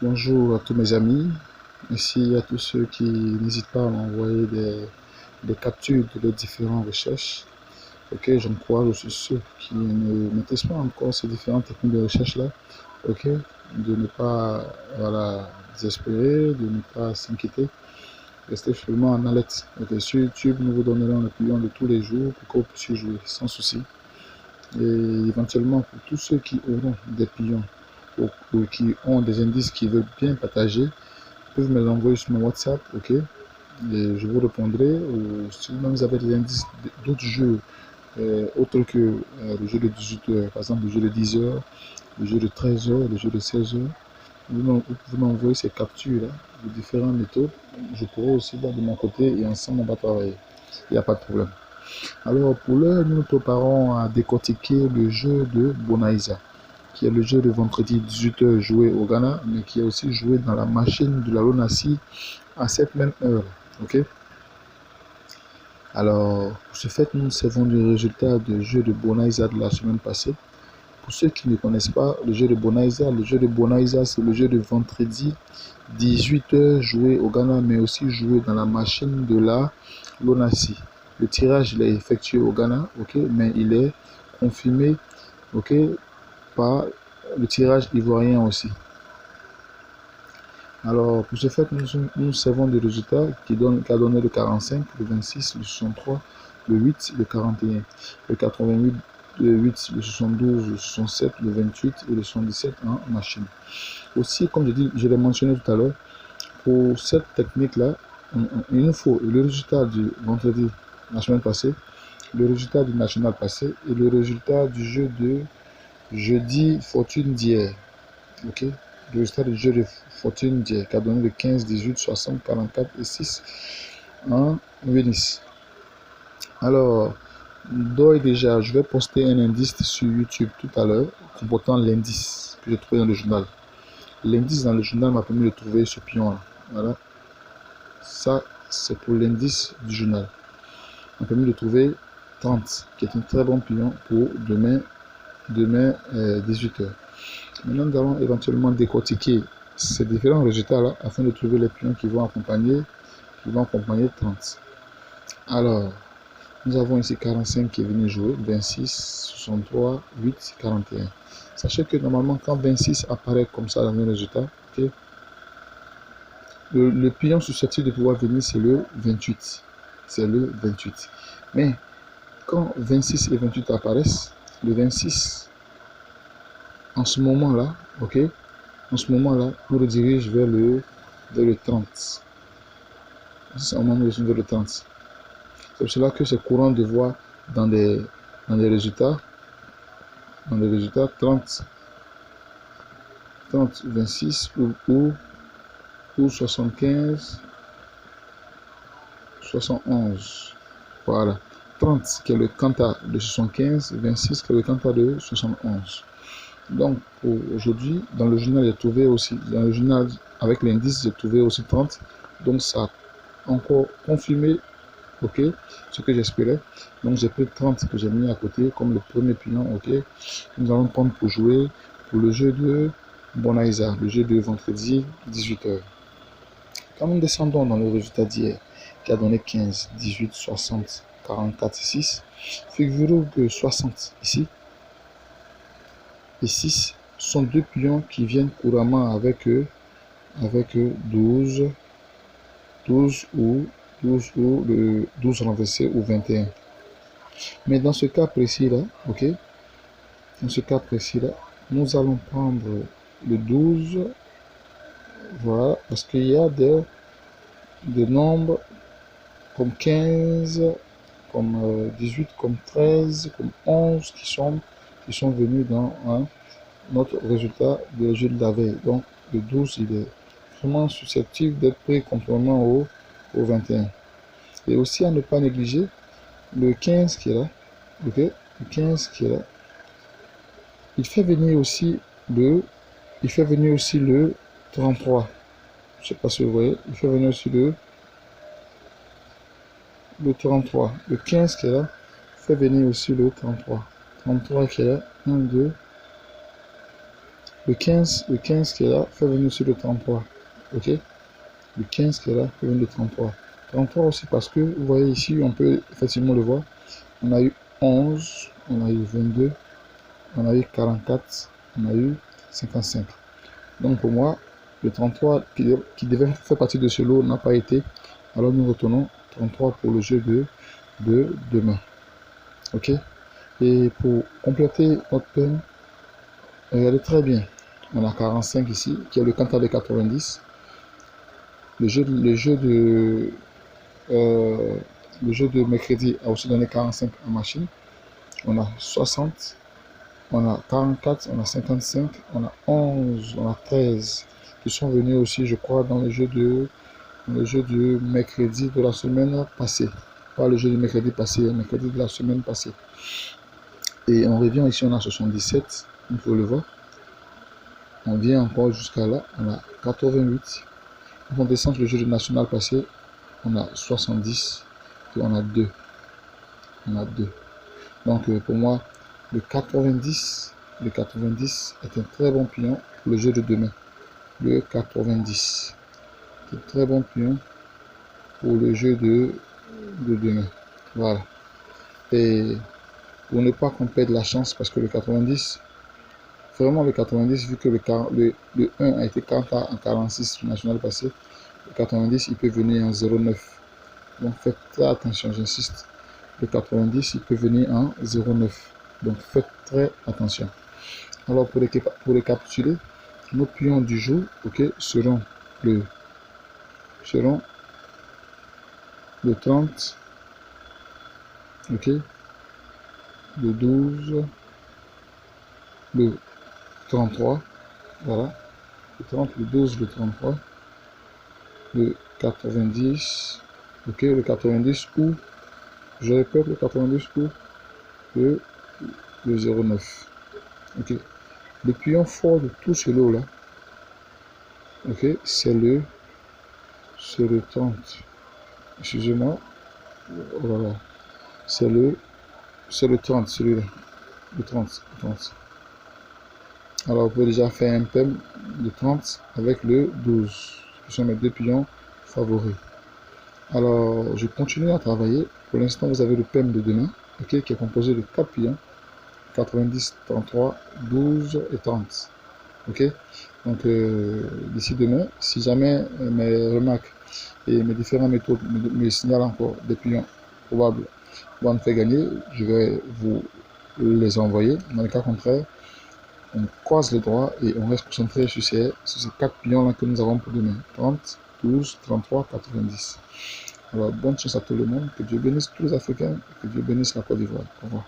Bonjour à tous mes amis, ici à tous ceux qui n'hésitent pas à m'envoyer des captures de leurs différentes recherches. Ok, j'encourage aussi ceux qui ne maîtrisent pas encore ces différentes techniques de recherche là, ok, de ne pas voilà, désespérer, de ne pas s'inquiéter, rester seulement en alerte. Ok, sur YouTube, nous vous donnerons le client de tous les jours pour que vous puissiez jouer sans souci. Et éventuellement, pour tous ceux qui auront des pions ou qui ont des indices qu'ils veulent bien partager, peuvent me l'envoyer sur mon WhatsApp, ok, et je vous répondrai. Ou si vous avez des indices d'autres jeux autres que le jeu de 18 heures, par exemple le jeu de 10 heures, le jeu de 13 heures, le jeu de 16 heures, vous pouvez m'envoyer ces captures là de différentes méthodes. Je pourrai aussi là de mon côté et ensemble on va travailler. Il n'y a pas de problème. Alors pour l'heure, nous nous préparons à décortiquer le jeu de Bonaïsa, qui est le jeu de vendredi 18 heures joué au Ghana, mais qui est aussi joué dans la machine de la Lonassi à cette même heure. Ok. Alors, pour ce fait, nous servons du résultat du jeu de Bonaïsa de la semaine passée. Pour ceux qui ne connaissent pas le jeu de Bonaïsa, c'est le jeu de vendredi 18 heures joué au Ghana, mais aussi joué dans la machine de la Lonassi. Le tirage il est effectué au Ghana, ok, mais il est confirmé, ok, par le tirage ivoirien aussi. Alors, pour ce fait, nous servons des résultats qui a donné le 45, le 26, le 63, le 8, le 41, le 88, le 8, le 72, le 67, le 28 et le 77 en machine. Aussi, comme je l'ai mentionné tout à l'heure, pour cette technique-là, il nous faut le résultat du vendredi, la semaine passée, le résultat du national passé et le résultat du jeu de jeudi fortune d'hier. Ok, le résultat du jeu de fortune qui a donné le 15, 18, 60, 44 et 6 en Venise. Alors, d'ores déjà, je vais poster un indice sur YouTube tout à l'heure comportant l'indice que j'ai trouvé dans le journal. L'indice dans le journal m'a permis de trouver ce pion-là. Voilà. Ça, c'est pour l'indice du journal. M'a permis de trouver 30, qui est un très bon pion pour demain 18h. Maintenant, nous allons éventuellement décortiquer ces différents résultats-là afin de trouver les pions qui vont accompagner 30. Alors, nous avons ici 45 qui est venu jouer, 26, 63, 8, 41. Sachez que normalement, quand 26 apparaît comme ça dans le résultat, okay, le pion susceptible de pouvoir venir, c'est le 28. C'est le 28. Mais quand 26 et 28 apparaissent, le 26, en ce moment-là, ok, en ce moment-là, nous redirige vers le 30. C'est au moment vers le 30. C'est pour cela que c'est courant de voir dans des résultats, 30, 26 ou 75, 71. Voilà. 30 qui est le quanta de 75, 26 qui est le quanta de 71. Donc aujourd'hui, dans le journal, j'ai trouvé aussi, dans le journal avec l'indice, j'ai trouvé aussi 30. Donc ça a encore confirmé, ok, ce que j'espérais. Donc j'ai pris 30 que j'ai mis à côté comme le premier pion, ok. Nous allons prendre pour jouer pour le jeu de Bonaïsa, le jeu de vendredi 18h. Quand nous descendons dans le résultat d'hier, qui a donné 15, 18, 60, 44, 6, figurez-vous que 60 ici et 6 sont deux pions qui viennent couramment avec 12 ou le 12 renversé ou 21. Mais dans ce cas précis là, ok, dans ce cas précis là, nous allons prendre le 12, voilà, parce qu'il y a des nombres comme 15, comme 18, comme 13, comme 11 qui sont venus dans notre résultat de jeu de la veille. Donc le 12, il est vraiment susceptible d'être pris contrairement au 21. Et aussi à ne pas négliger le 15 qui est là, ok, le 15 qui est là, il fait venir aussi le 33. Je sais pas si vous voyez, il fait venir aussi le 33. Le 15 qui est là, fait venir aussi le 33. 33 qui est là, 1, 2. le 15 qui est là, fait venir sur le 33. Ok? Le 15 qui est là, fait venir le 33. 33 aussi parce que, vous voyez ici, on peut effectivement le voir. On a eu 11, on a eu 22, on a eu 44, on a eu 55. Donc pour moi, le 33 qui devait faire partie de ce lot n'a pas été. Alors nous retenons 33 pour le jeu de demain. Ok? Et pour compléter notre peine, regardez très bien. On a 45 ici, qui est le quanta de 90. Le jeu de mercredi a aussi donné 45 en machine. On a 60, on a 44, on a 55, on a 11, on a 13 qui sont venus aussi, je crois, dans le jeu du mercredi de la semaine passée. Pas le jeu du mercredi passé, le mercredi de la semaine passée. Et on revient ici, on a 77, il faut le voir. On vient encore jusqu'à là, on a 88. On descend le jeu du national passé, on a 70 et on a 2. On a 2. Donc pour moi, le 90 est un très bon pion pour le jeu de demain. Le 90 est un très bon pion pour le jeu de demain. Voilà. Et pour ne pas qu'on perde la chance, parce que le 90, vraiment le 90, vu que le 1 a été 40 en 46 national passé, le 90 il peut venir en 0,9. Donc faites très attention, j'insiste. Le 90 il peut venir en 0,9. Donc faites très attention. Alors pour récapituler, nos pions du jour, ok, seront le 30, ok, le 12, le 33, voilà, le 30, le 12, le 33, le 90, ok, le 90 ou, je répète, le 90 ou le 09, ok. Le pion fort de tout ce lot là, ok, c'est le 30, excusez-moi, voilà, c'est le 30, celui-là, le 30. Alors vous pouvez déjà faire un thème de 30 avec le 12, qui sont mes deux pions favoris. Alors je continue à travailler. Pour l'instant vous avez le thème de demain, ok, qui est composé de 4 pions, 90, 33, 12 et 30. Ok, donc d'ici demain, si jamais mes remarques et mes différentes méthodes me signalent encore des pions probables pour me faire gagner, je vais vous les envoyer. Dans le cas contraire, on croise les doigts et on reste concentré sur ces 4 pions là que nous avons pour demain. 30, 12, 33, 90. Alors bonne chance à tout le monde, que Dieu bénisse tous les Africains, que Dieu bénisse la Côte d'Ivoire. Au revoir.